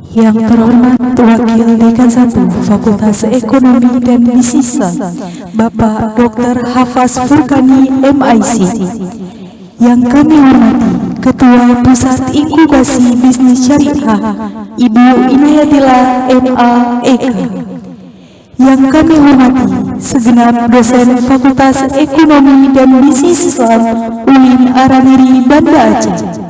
Yang terhormat Wakil Dekan 1 Fakultas Ekonomi dan Bisnis, Bapak Dr. Hafaz Furkani MIC. Yang kami hormati Ketua Pusat Inkubasi Bisnis Syariah, Ibu Inayatillah MA Eka. Yang kami hormati segenap dosen Fakultas Ekonomi dan Bisnis Islam UIN Araniri Banda Aceh.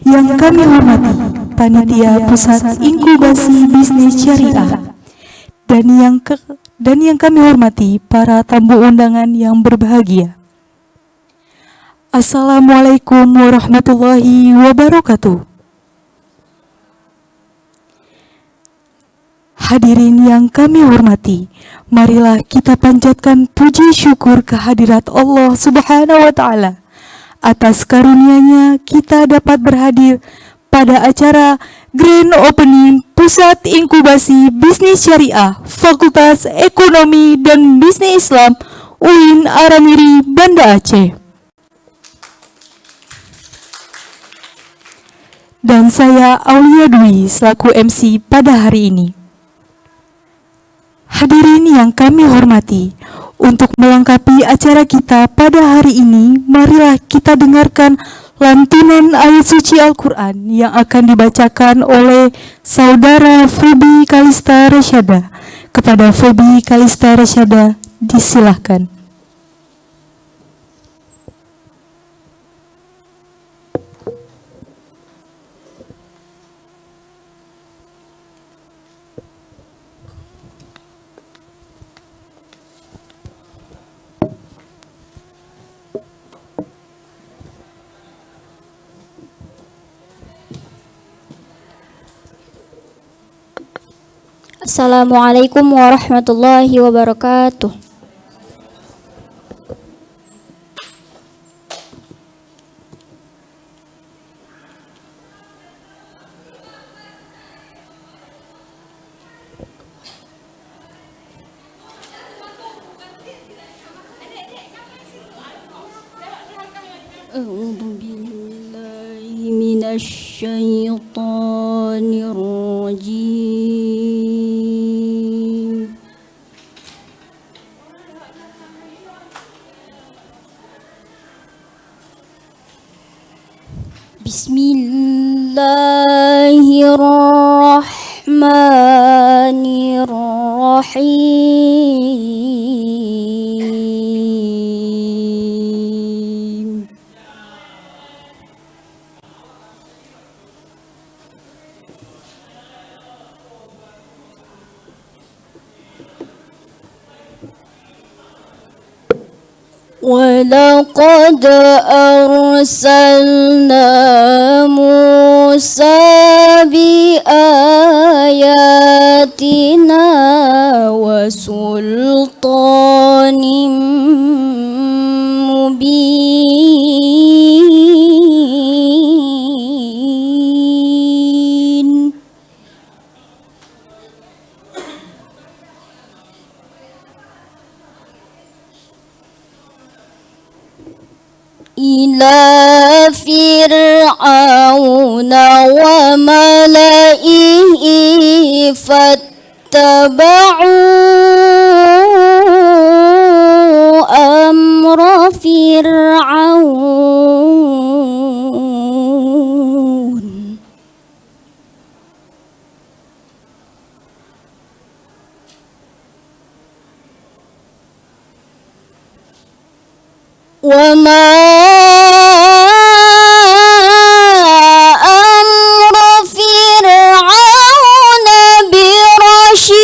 Yang kami hormati Panitia Pusat Inkubasi Bisnis Syariah, dan yang kami hormati para tamu undangan yang berbahagia. Assalamualaikum warahmatullahi wabarakatuh. Hadirin yang kami hormati, marilah kita panjatkan puji syukur kehadirat Allah Subhanahu wa Ta'ala. Atas karunia-Nya kita dapat berhadir pada acara Grand Opening Pusat Inkubasi Bisnis Syariah Fakultas Ekonomi dan Bisnis Islam UIN Araniri Banda Aceh. Dan saya Aulia Dwi selaku MC pada hari ini. Hadirin yang kami hormati, untuk melengkapi acara kita pada hari ini, marilah kita dengarkan lantunan ayat suci Al-Quran yang akan dibacakan oleh Saudara Febi Kalista Rasyada. Kepada Febi Kalista Rasyada, disilahkan. Assalamualaikum warahmatullahi wabarakatuh. A'udzu billahi minasy syaithanir rajim. Bismillahirrahmanirrahim. وَلَقَدْ أَرْسَلْنَا مُوسَى بِآيَاتِنَا وَسُلْطَانٍ مُبِينٍ إلى فرعون وملئه فاتبعوا أمر فرعون وما أمر فرعون برشيد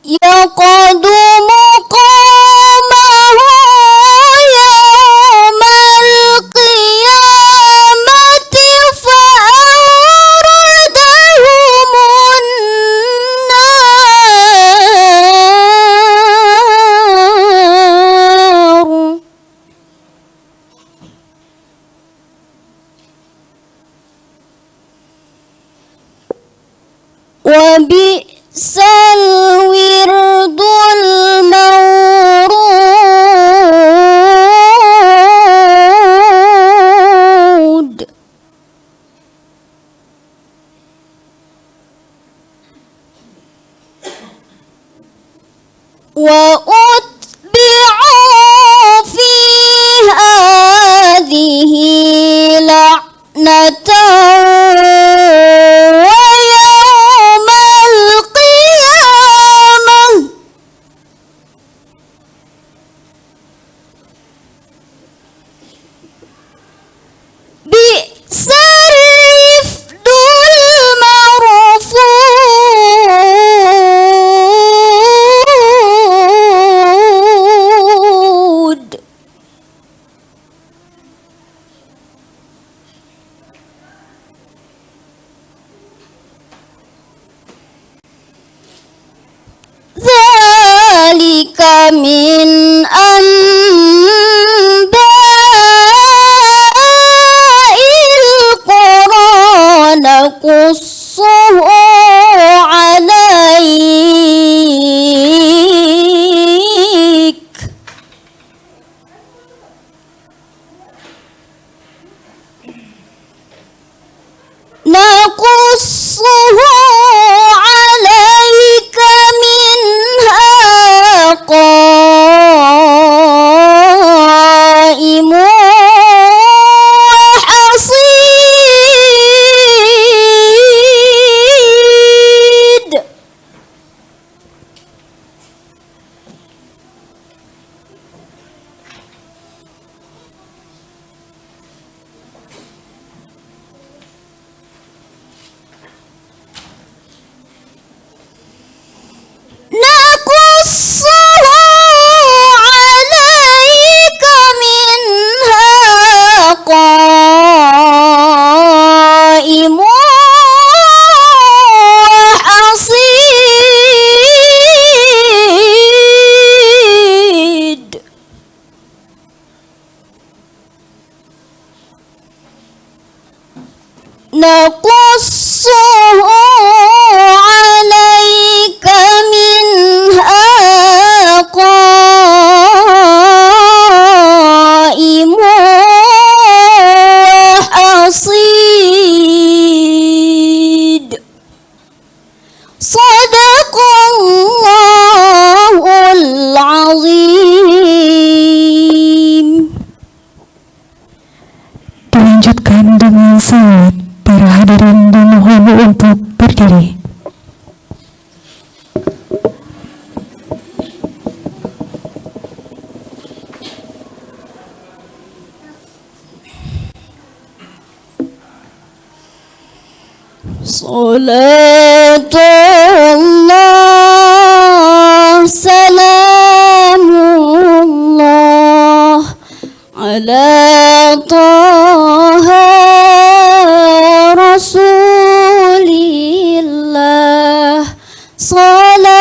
يقدم قومه يوم القيامة فأوردهم النار وبئس الورد المورود وأتبعوا في هذه لعنة ويوم القيامة بئس الرفد المرفود ذلك من أنباء القرى نقصه عليك نقصه عليك منها قائم وحصيد نقصه عليك منها قائم وحصيد نقصه عليك منها قائم وحصيد صدق الله العظيم. Dilanjutkan dengan salat. Para hadirin dimohon untuk berdiri. Salatullah salamullah ala taha Rasulillah. Salatullah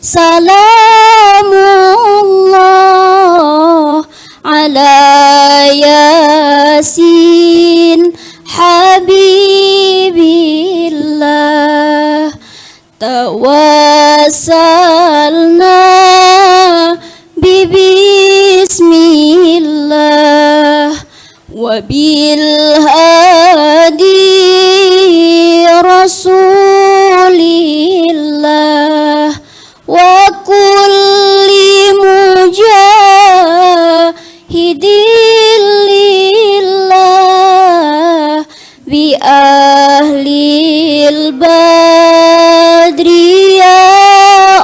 salamullah ala Yasin Habibillah. Tawassalna bismillah wa bil hadi Rasulillah wa kulli mujahidin lillah bi ahlil badri ya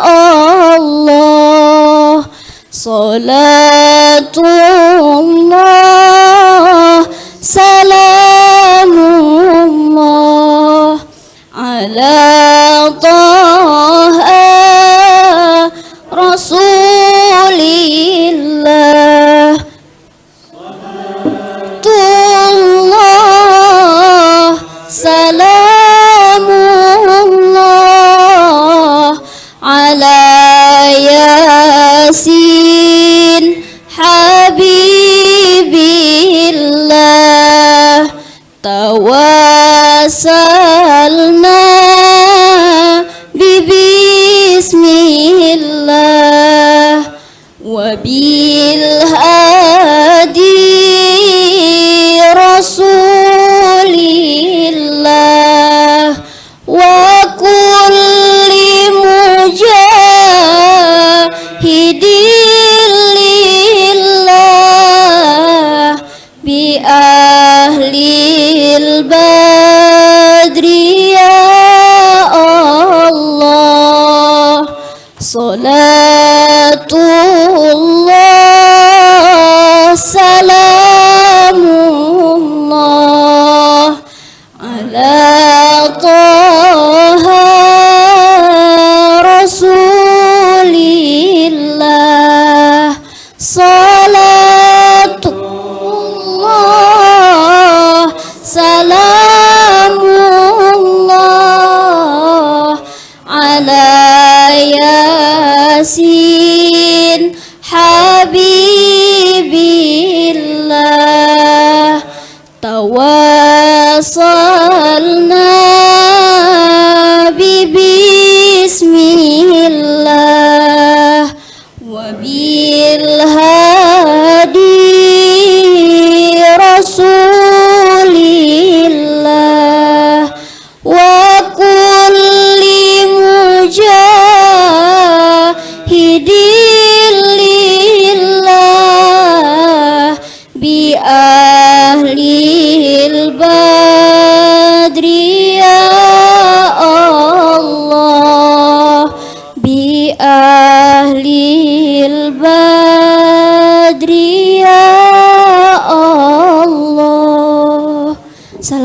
Allah. Salatullah salamullah ala taha Rasulillah. Salatullah salamullah ala Yasin Habibillah. Tawassalna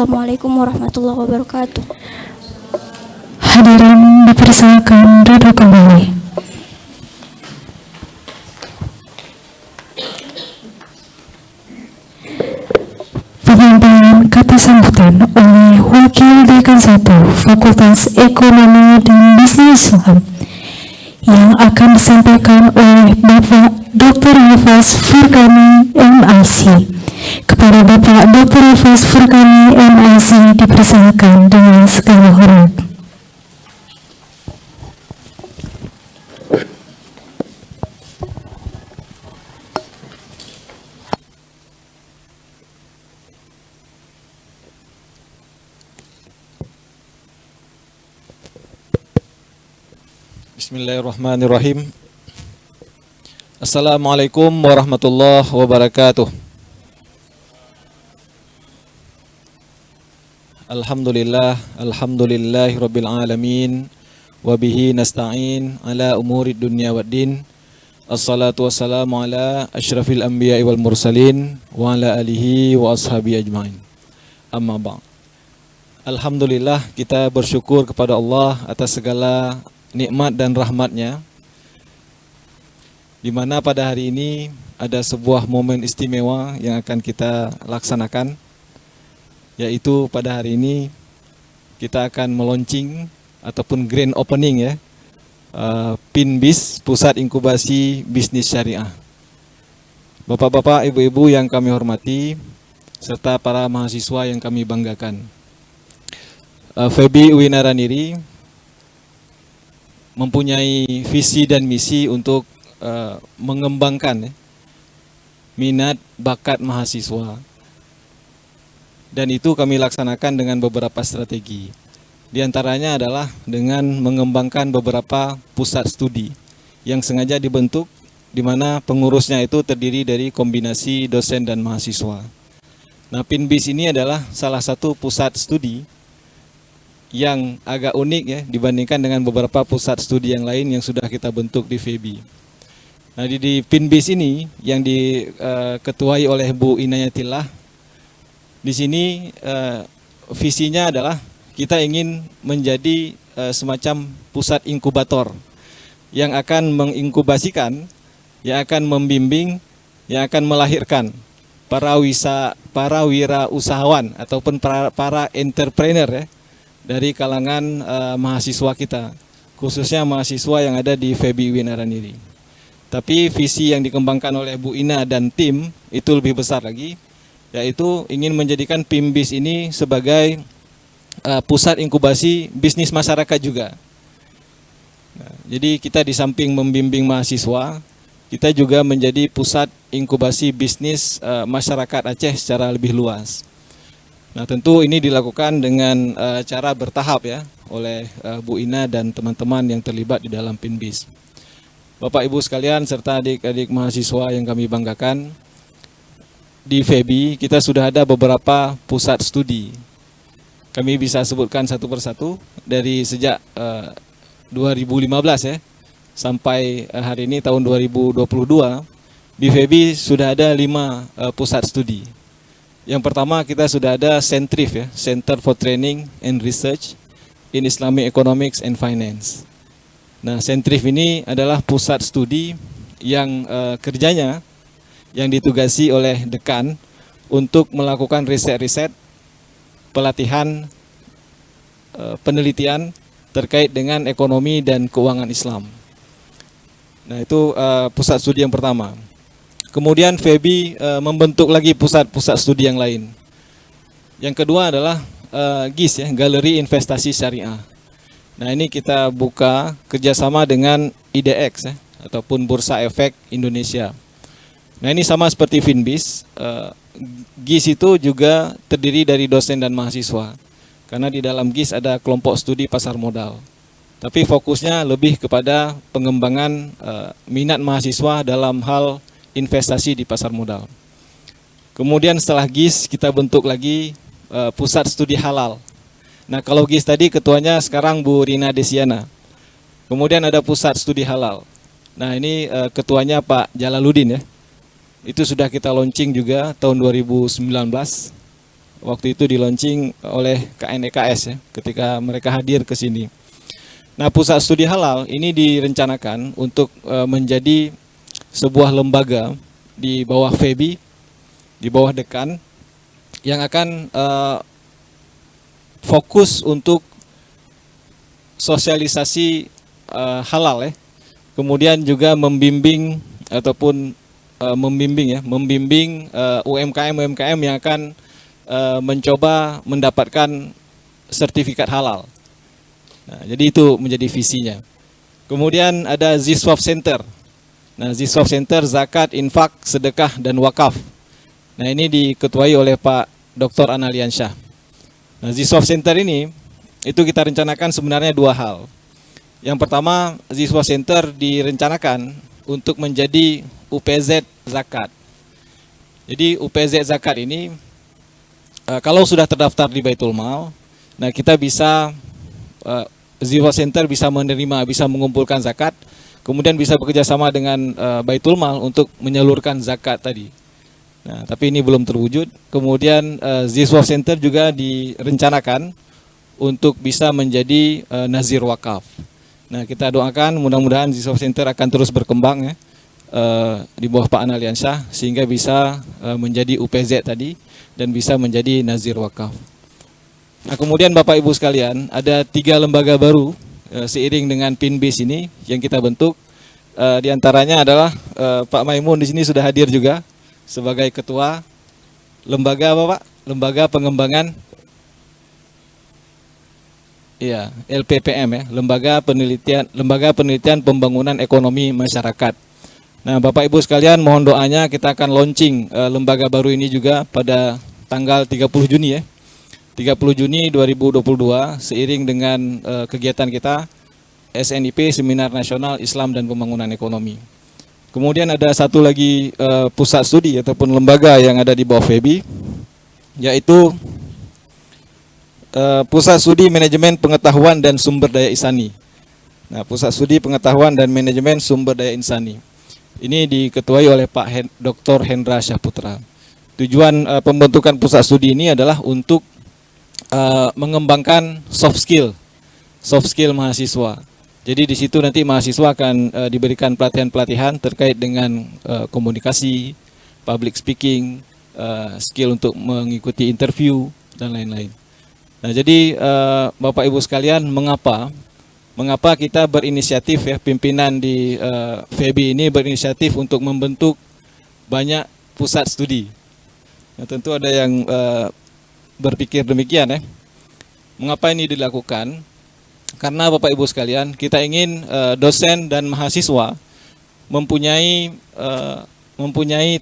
Assalamualaikum warahmatullahi wabarakatuh. Hadirin dipersilakan duduk kembali. Penyampaian kata sambutan oleh Wakil Dekan 1 Fakultas Ekonomi dan Bisnis Islam yang akan disampaikan oleh Bapak Dr. Hafiz Furqani MIC. Kepada Bapak Dr. Hafiz Furqani MIC dipersilakan dengan segala hormat. Bismillahirrahmanirrahim. Assalamualaikum warahmatullahi wabarakatuh. Alhamdulillahi rabbil alamin. Wabihi nasta'in ala umuri dunya waddin. Assalatu wassalamu ala asyrafil anbiya'i wal mursalin wa ala alihi wa ashabi ajma'in. Amma ba'd. Alhamdulillah, kita bersyukur kepada Allah atas segala nikmat dan rahmatnya, di mana pada hari ini ada sebuah momen istimewa yang akan kita laksanakan, yaitu pada hari ini kita akan meluncing ataupun grand opening ya, PINBIS, Pusat Inkubasi Bisnis Syariah. Bapak-bapak, ibu-ibu yang kami hormati, serta para mahasiswa yang kami banggakan, FEBI UIN Araniri mempunyai visi dan misi untuk mengembangkan minat bakat mahasiswa, dan itu kami laksanakan dengan beberapa strategi. Di antaranya adalah dengan mengembangkan beberapa pusat studi yang sengaja dibentuk, di mana pengurusnya itu terdiri dari kombinasi dosen dan mahasiswa. Nah, PINBIS ini adalah salah satu pusat studi yang agak unik ya dibandingkan dengan beberapa pusat studi yang lain yang sudah kita bentuk di FEBI. Nah, di PINBIS ini yang diketuai oleh Bu Inayatillah, di sini visinya adalah kita ingin menjadi semacam pusat inkubator yang akan menginkubasikan, yang akan membimbing, yang akan melahirkan para wirausahawan ataupun para entrepreneur ya, dari kalangan mahasiswa kita, khususnya mahasiswa yang ada di FEBI UIN Araniri. Tapi visi yang dikembangkan oleh Bu Ina dan tim itu lebih besar lagi, yaitu ingin menjadikan PINBIS ini sebagai pusat inkubasi bisnis masyarakat juga. Nah, jadi kita di samping membimbing mahasiswa, kita juga menjadi pusat inkubasi bisnis masyarakat Aceh secara lebih luas. Nah, tentu ini dilakukan dengan cara bertahap ya oleh Bu Ina dan teman-teman yang terlibat di dalam PINBIS. Bapak Ibu sekalian serta adik-adik mahasiswa yang kami banggakan, di FEBI kita sudah ada beberapa pusat studi. Kami bisa sebutkan satu persatu dari sejak 2015 ya sampai hari ini tahun 2022, di FEBI sudah ada 5 pusat studi. Yang pertama, kita sudah ada Centrif ya, Center for Training and Research in Islamic Economics and Finance. Nah, Centrif ini adalah pusat studi yang kerjanya yang ditugasi oleh dekan untuk melakukan riset-riset, pelatihan, penelitian terkait dengan ekonomi dan keuangan Islam. Nah, itu pusat studi yang pertama. Kemudian FEBI membentuk lagi pusat-pusat studi yang lain. Yang kedua adalah GIS ya, Galeri Investasi Syariah. Nah, ini kita buka kerjasama dengan IDX ya, ataupun Bursa Efek Indonesia. Nah, ini sama seperti FINBIS, GIS itu juga terdiri dari dosen dan mahasiswa. Karena di dalam GIS ada kelompok studi pasar modal. Tapi fokusnya lebih kepada pengembangan minat mahasiswa dalam hal investasi di pasar modal. Kemudian setelah GIS kita bentuk lagi pusat studi halal. Nah, kalau GIS tadi ketuanya sekarang Bu Rina Desiana. Kemudian ada pusat studi halal. Nah, ini ketuanya Pak Jalaluddin ya. Itu sudah kita launching juga tahun 2019. waktu itu di launching oleh KNEKS ya, ketika mereka hadir ke sini. Nah, pusat studi halal ini direncanakan untuk menjadi sebuah lembaga di bawah FEBI, di bawah dekan, yang akan fokus untuk sosialisasi halal ya. Kemudian juga membimbing ataupun membimbing UMKM yang akan mencoba mendapatkan sertifikat halal. Nah, jadi itu menjadi visinya. Kemudian ada Ziswaf Center. Nah, Ziswaf Center zakat, infak, sedekah dan wakaf. Nah, ini diketuai oleh Pak Dr. Analiansyah. Nah, Ziswaf Center ini itu kita rencanakan sebenarnya dua hal. Yang pertama, Ziswaf Center direncanakan untuk menjadi UPZ zakat. Jadi UPZ zakat ini kalau sudah terdaftar di Baitul Mal, nah kita bisa Ziswaf Center bisa menerima, bisa mengumpulkan zakat, kemudian bisa bekerja sama dengan Baitul Mal untuk menyalurkan zakat tadi. Nah, tapi ini belum terwujud. Kemudian Ziswaf Center juga direncanakan untuk bisa menjadi nazir wakaf. Nah, kita doakan mudah-mudahan Ziswaf Center akan terus berkembang ya, di bawah Pak Analiansyah sehingga bisa menjadi UPZ tadi dan bisa menjadi nazir wakaf. Nah, kemudian Bapak Ibu sekalian, ada 3 lembaga baru seiring dengan PINBIS ini yang kita bentuk. Di antaranya adalah Pak Maimun di sini sudah hadir juga sebagai ketua lembaga apa Pak? Lembaga Pengembangan LPPM ya, Lembaga Penelitian Pembangunan Ekonomi Masyarakat. Nah, Bapak Ibu sekalian, mohon doanya, kita akan launching lembaga baru ini juga pada tanggal 30 Juni ya. 30 Juni 2022 seiring dengan kegiatan kita SNIP, Seminar Nasional Islam dan Pembangunan Ekonomi. Kemudian ada satu lagi pusat studi ataupun lembaga yang ada di bawah FEBI, yaitu Pusat Studi Manajemen Pengetahuan dan Sumber Daya Insani. Nah, Pusat Studi Pengetahuan dan Manajemen Sumber Daya Insani ini diketuai oleh Pak Dr. Hendra Syahputra. Tujuan pembentukan pusat studi ini adalah untuk mengembangkan soft skill mahasiswa. Jadi di situ nanti mahasiswa akan diberikan pelatihan-pelatihan terkait dengan komunikasi, public speaking, skill untuk mengikuti interview dan lain-lain. Nah, jadi Bapak Ibu sekalian, mengapa kita berinisiatif ya, pimpinan di FEBI ini berinisiatif untuk membentuk banyak pusat studi. Nah, tentu ada yang berpikir demikian ya. Mengapa ini dilakukan? Karena Bapak Ibu sekalian, kita ingin dosen dan mahasiswa mempunyai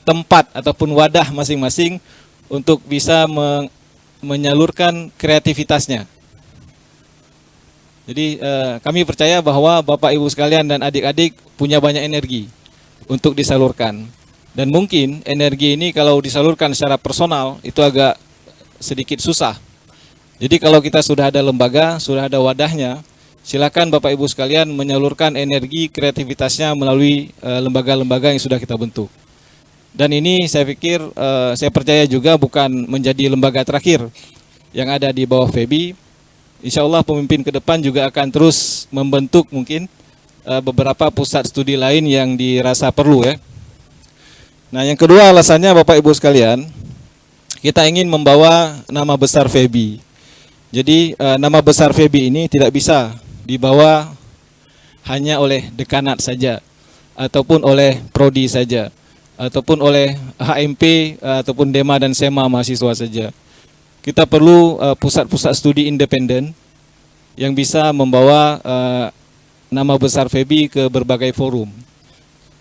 tempat ataupun wadah masing-masing untuk bisa menyalurkan kreativitasnya. Jadi kami percaya bahwa Bapak Ibu sekalian dan adik-adik punya banyak energi untuk disalurkan. Dan mungkin energi ini kalau disalurkan secara personal itu agak sedikit susah. Jadi kalau kita sudah ada lembaga, sudah ada wadahnya, silakan Bapak Ibu sekalian menyalurkan energi kreativitasnya melalui lembaga-lembaga yang sudah kita bentuk. Dan ini saya pikir, saya percaya juga bukan menjadi lembaga terakhir yang ada di bawah FEBI. Insya Allah pemimpin ke depan juga akan terus membentuk mungkin beberapa pusat studi lain yang dirasa perlu ya. Nah, yang kedua alasannya Bapak Ibu sekalian, kita ingin membawa nama besar FEBI. Jadi nama besar FEBI ini tidak bisa dibawa hanya oleh dekanat saja, ataupun oleh prodi saja, ataupun oleh HMP ataupun Dema dan Sema mahasiswa saja. Kita perlu pusat-pusat studi independen yang bisa membawa nama besar FEBI ke berbagai forum.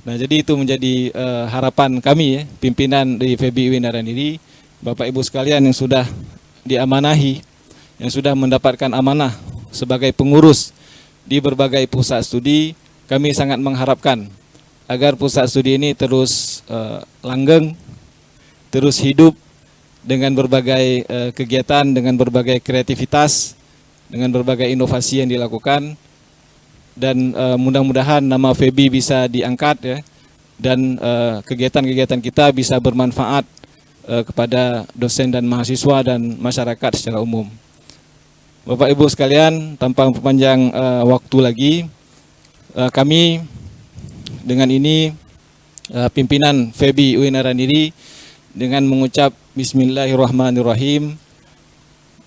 Nah, jadi itu menjadi harapan kami ya, pimpinan di FEBI UIN Araniri, Bapak Ibu sekalian yang sudah diamanahi, yang sudah mendapatkan amanah sebagai pengurus di berbagai pusat studi. Kami sangat mengharapkan agar pusat studi ini terus langgeng, terus hidup dengan berbagai kegiatan, dengan berbagai kreativitas, dengan berbagai inovasi yang dilakukan, dan mudah-mudahan nama FEBI bisa diangkat ya, dan kegiatan-kegiatan kita bisa bermanfaat kepada dosen dan mahasiswa dan masyarakat secara umum. Bapak Ibu sekalian, tanpa memperpanjang waktu lagi, kami dengan ini pimpinan FEBI UIN Araniri dengan mengucap Bismillahirrahmanirrahim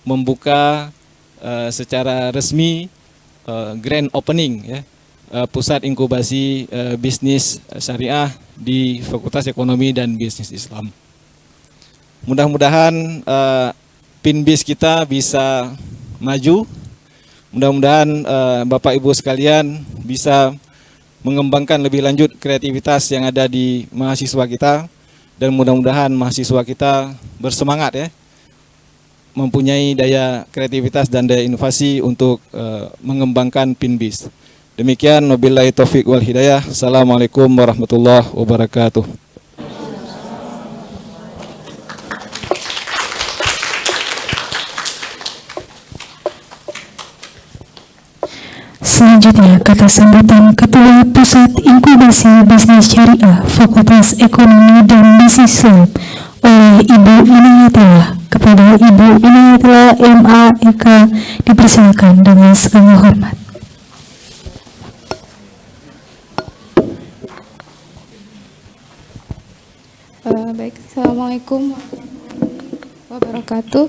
membuka secara resmi grand opening ya, pusat inkubasi bisnis syariah di Fakultas Ekonomi dan Bisnis Islam. Mudah-mudahan PINBIS kita bisa maju. Mudah-mudahan Bapak Ibu sekalian bisa mengembangkan lebih lanjut kreativitas yang ada di mahasiswa kita, dan mudah-mudahan mahasiswa kita bersemangat ya, mempunyai daya kreativitas dan daya inovasi untuk mengembangkan PINBIS. Demikian, wabillahi taufiq wal hidayah. Assalamualaikum warahmatullahi wabarakatuh. Selanjutnya, kata sambutan Ketua Pusat Inkubasi Bisnis Syariah Fakultas Ekonomi dan Bisnis Islam oleh Ibu Inayatullah. Kepada Ibu Inayatullah MA EK dipersilakan dengan segala hormat. Baik, Assalamualaikum wabarakatuh.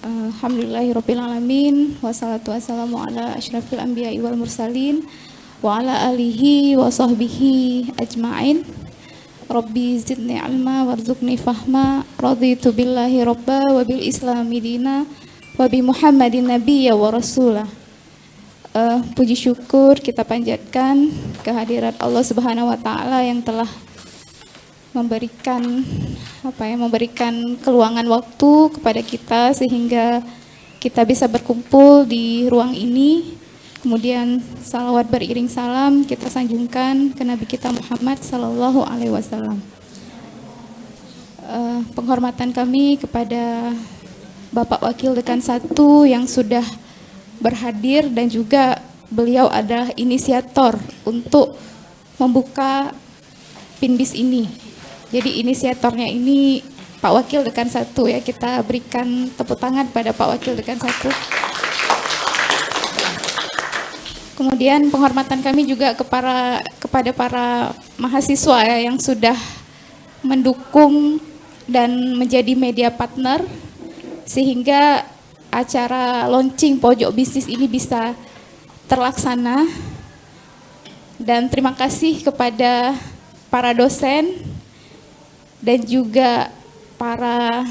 Alhamdulillahirrabbilalamin. Wassalatu wassalamu ala asyrafil anbiya'i wal mursalin wa ala alihi wa sahbihi ajma'in. Rabbi zidni ilma warzuqni fahma. Raditu billahi rabba wa bil islami dina wa bi Muhammadin nabiyya wa rasulah. Puji syukur kita panjatkan kehadirat Allah Subhanahu wa taala yang telah memberikan keluangan waktu kepada kita sehingga kita bisa berkumpul di ruang ini. Kemudian salawat beriring salam kita sanjungkan ke Nabi kita Muhammad sallallahu alaihi wasallam. Penghormatan kami kepada Bapak Wakil Dekan 1 yang sudah berhadir, dan juga beliau adalah inisiator untuk membuka PINBIS ini. Jadi inisiatornya ini Pak Wakil Dekan 1 ya, kita berikan tepuk tangan pada Pak Wakil Dekan 1. Kemudian penghormatan kami juga kepada para mahasiswa ya, yang sudah mendukung dan menjadi media partner sehingga acara launching pojok bisnis ini bisa terlaksana. Dan terima kasih kepada para dosen dan juga para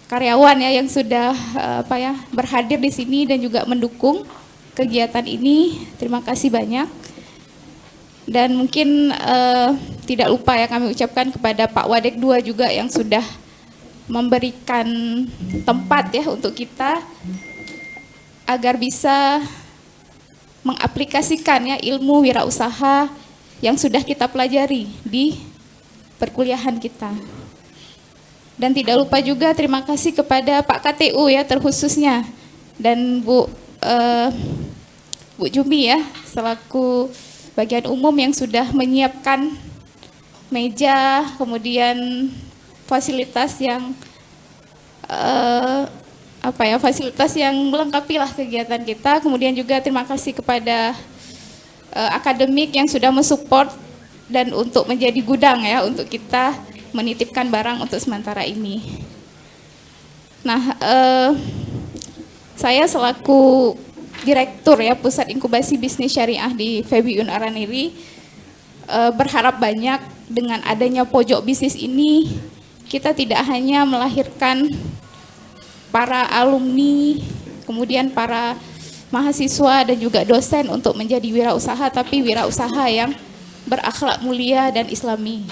karyawan ya yang sudah berhadir di sini dan juga mendukung kegiatan ini. Terima kasih banyak. Dan mungkin tidak lupa ya kami ucapkan kepada Pak Wadek 2 juga yang sudah memberikan tempat ya untuk kita agar bisa mengaplikasikan ya ilmu wirausaha yang sudah kita pelajari di perkuliahan kita. Dan tidak lupa juga terima kasih kepada Pak KTU ya terkhususnya, dan Bu Jumi ya selaku bagian umum yang sudah menyiapkan meja, kemudian fasilitas yang fasilitas yang melengkapi lah kegiatan kita. Kemudian juga terima kasih kepada akademik yang sudah mensupport dan untuk menjadi gudang ya untuk kita menitipkan barang untuk sementara ini. Nah, saya selaku direktur ya Pusat Inkubasi Bisnis Syariah di FEBI UIN Araniri berharap banyak dengan adanya pojok bisnis ini kita tidak hanya melahirkan para alumni, kemudian para mahasiswa dan juga dosen untuk menjadi wirausaha, tapi wirausaha yang berakhlak mulia dan islami.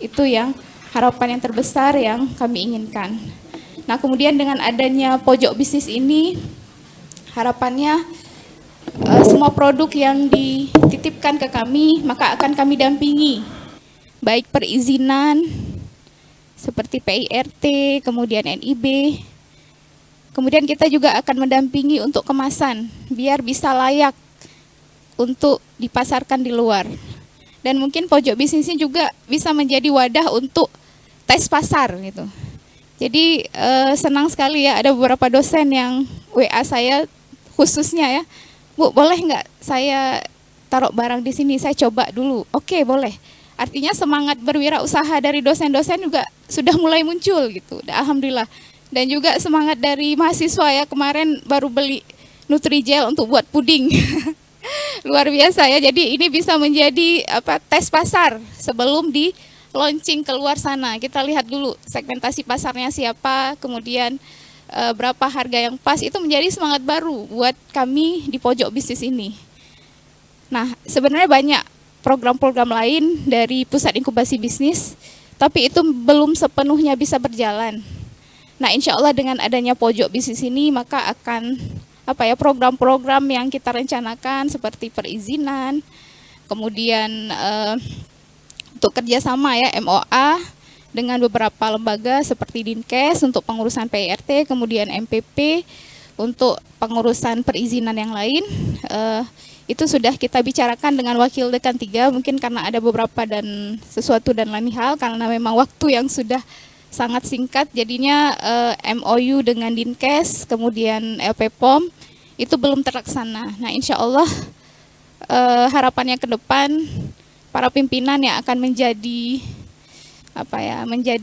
Itu yang harapan yang terbesar yang kami inginkan. Nah, kemudian dengan adanya pojok bisnis ini, harapannya semua produk yang dititipkan ke kami, maka akan kami dampingi. Baik perizinan, seperti PIRT, kemudian NIB. Kemudian kita juga akan mendampingi untuk kemasan, biar bisa layak untuk dipasarkan di luar. Dan mungkin pojok bisnis ini juga bisa menjadi wadah untuk tes pasar gitu. Jadi senang sekali ya, ada beberapa dosen yang WA saya khususnya ya, Bu, boleh nggak saya taruh barang di sini, saya coba dulu. Oke, boleh. Artinya semangat berwirausaha dari dosen-dosen juga sudah mulai muncul gitu. Alhamdulillah. Dan juga semangat dari mahasiswa ya, kemarin baru beli Nutrijel untuk buat puding. Luar biasa ya. Jadi ini bisa menjadi tes pasar sebelum di launching keluar sana. Kita lihat dulu segmentasi pasarnya siapa, kemudian berapa harga yang pas. Itu menjadi semangat baru buat kami di pojok bisnis ini. Nah, sebenarnya banyak program-program lain dari Pusat Inkubasi Bisnis, tapi itu belum sepenuhnya bisa berjalan. Nah, insya Allah dengan adanya pojok bisnis ini, maka akan program-program yang kita rencanakan seperti perizinan, kemudian untuk kerjasama ya MOA dengan beberapa lembaga seperti Dinkes untuk pengurusan PIRT, kemudian MPP untuk pengurusan perizinan yang lain, itu sudah kita bicarakan dengan Wakil Dekan 3, mungkin karena ada beberapa dan sesuatu dan lain hal, karena memang waktu yang sudah sangat singkat, jadinya MOU dengan Dinkes, kemudian LPPOM, itu belum terlaksana. Nah, insya Allah harapannya ke depan, para pimpinan yang akan menjadi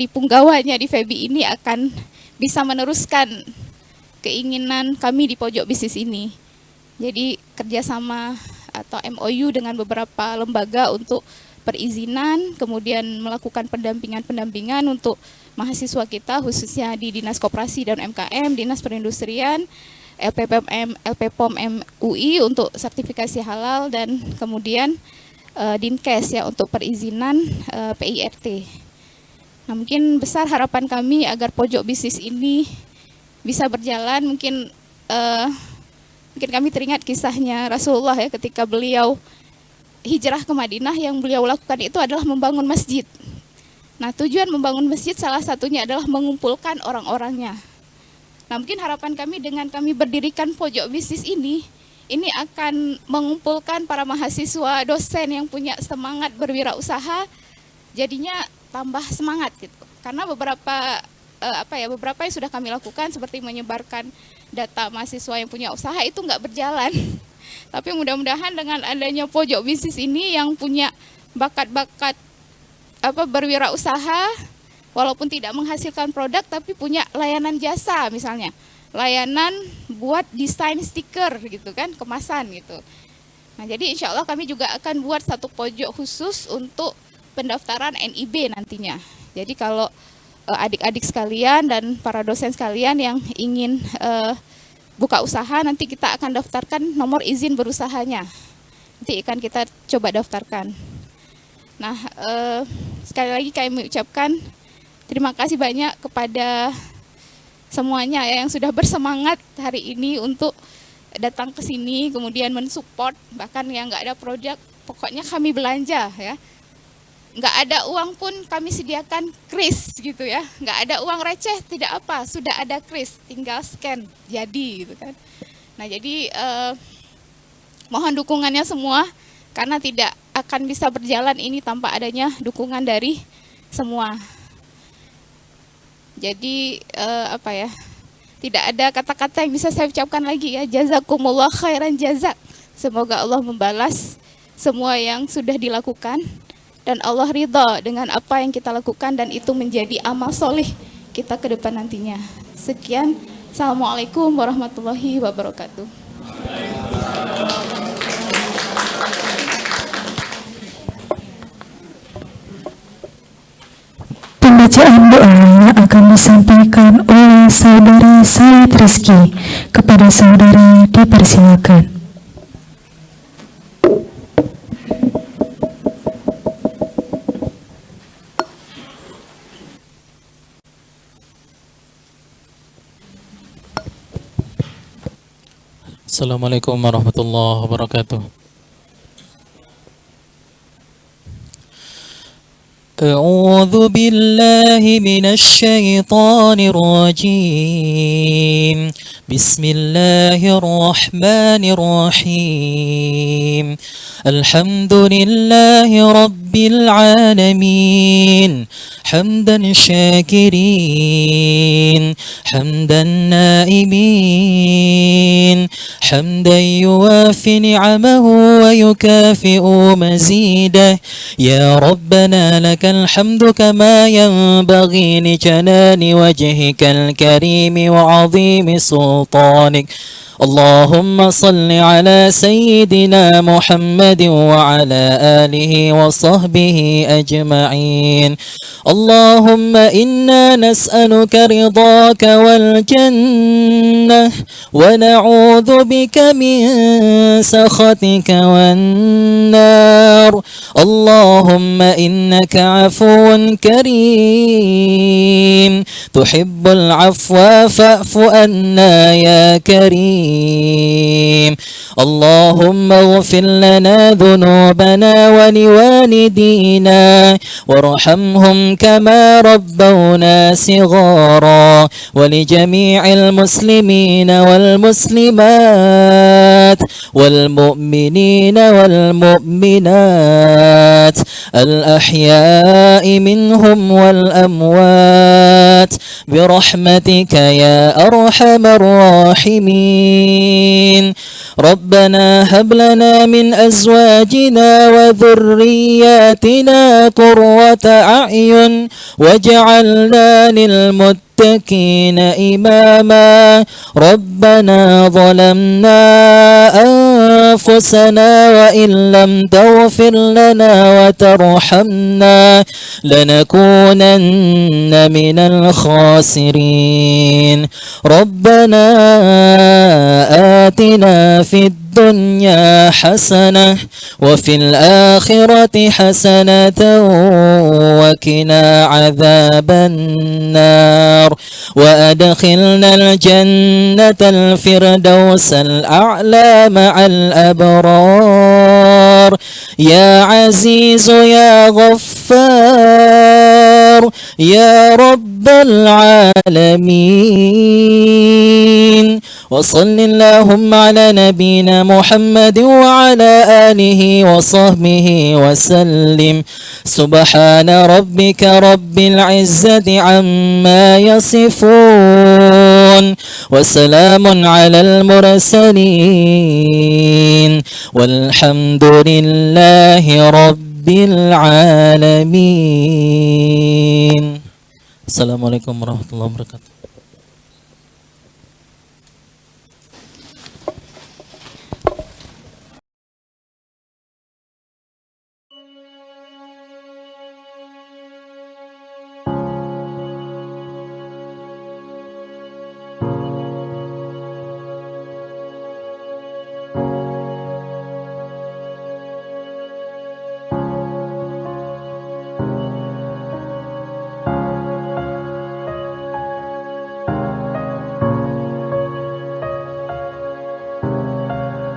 punggawanya di FEBI ini akan bisa meneruskan keinginan kami di pojok bisnis ini. Jadi kerjasama atau MOU dengan beberapa lembaga untuk perizinan, kemudian melakukan pendampingan untuk mahasiswa kita khususnya di Dinas Koperasi dan UMKM, Dinas Perindustrian, LPPOM MUI untuk sertifikasi halal, dan kemudian Dinkes ya untuk perizinan PIRT. Nah, mungkin besar harapan kami agar pojok bisnis ini bisa berjalan. Mungkin kami teringat kisahnya Rasulullah ya, ketika beliau hijrah ke Madinah, yang beliau lakukan itu adalah membangun masjid. Nah, tujuan membangun masjid salah satunya adalah mengumpulkan orang-orangnya. Nah, mungkin harapan kami dengan kami berdirikan pojok bisnis ini akan mengumpulkan para mahasiswa, dosen yang punya semangat berwirausaha, jadinya tambah semangat gitu. Karena beberapa yang sudah kami lakukan seperti menyebarkan data mahasiswa yang punya usaha itu nggak berjalan. Tapi mudah-mudahan dengan adanya pojok bisnis ini yang punya bakat-bakat berwirausaha, walaupun tidak menghasilkan produk tapi punya layanan jasa, misalnya layanan buat desain stiker gitu kan, kemasan gitu. Nah, jadi insya Allah kami juga akan buat satu pojok khusus untuk pendaftaran NIB nantinya. Jadi kalau adik-adik sekalian dan para dosen sekalian yang ingin buka usaha, nanti kita akan daftarkan nomor izin berusahanya. Nanti akan kita coba daftarkan. Nah, sekali lagi kami ucapkan terima kasih banyak kepada semuanya ya, yang sudah bersemangat hari ini untuk datang ke sini, kemudian mensupport, bahkan yang nggak ada produk, pokoknya kami belanja ya. Nggak ada uang pun kami sediakan kris gitu ya, nggak ada uang receh, tidak apa, sudah ada kris, tinggal scan, jadi gitu kan. Nah, jadi mohon dukungannya semua, karena tidak akan bisa berjalan ini tanpa adanya dukungan dari semua. Jadi tidak ada kata-kata yang bisa saya ucapkan lagi ya. Jazakumullah khairan jazak. Semoga Allah membalas semua yang sudah dilakukan dan Allah ridha dengan apa yang kita lakukan, dan itu menjadi amal soleh kita ke depan nantinya. Sekian. Assalamualaikum warahmatullahi wabarakatuh. Pembacaan doa yang akan disampaikan oleh saudari Said Rizky. Kepada saudari dipersilakan. Assalamualaikum warahmatullahi wabarakatuh. أعوذ بالله من الشيطان الرجيم بسم الله الرحمن الرحيم الحمد لله رب العالمين حمدا شاكرين حمدا نائمين حمدا يوافي نعمه ويكافئ مزيده يا ربنا لك الحمد كما ينبغي لجلال وجهك الكريم وعظيم سلطانك اللهم صل على سيدنا محمد وعلى آله وصحبه أجمعين اللهم إنا نسألك رضاك والجنة ونعوذ بك من سخطك والنار اللهم إنك عفو كريم تحب العفو فاعف عنا يا كريم اللهم اغفر لنا ذنوبنا ولوالدينا وارحمهم كما ربونا صغارا ولجميع المسلمين والمسلمات والمؤمنين والمؤمنات الأحياء منهم والأموات برحمتك يا أرحم الراحمين ربنا هب لنا من أزواجنا وذرياتنا قرة أعين واجعلنا للمتقين إماما ربنا ظلمنا أنفسنا وإن لم تغفر لنا وترحمنا لنكونن من الخاسرين ربنا آتنا في الدنيا حسنة وفي الآخرة حسنة وقنا عذاب النار وأدخلنا الجنة الفردوس الأعلى مع الأبرار يا عزيز يا غفار يا رب العالمين وصل اللهم على نبينا محمد وعلى آله وصحبه وسلم سبحان ربك رب العزة عما يصفون وسلام على المرسلين والحمد لله رب العالمين. Assalamualaikum warahmatullahi wabarakatuh.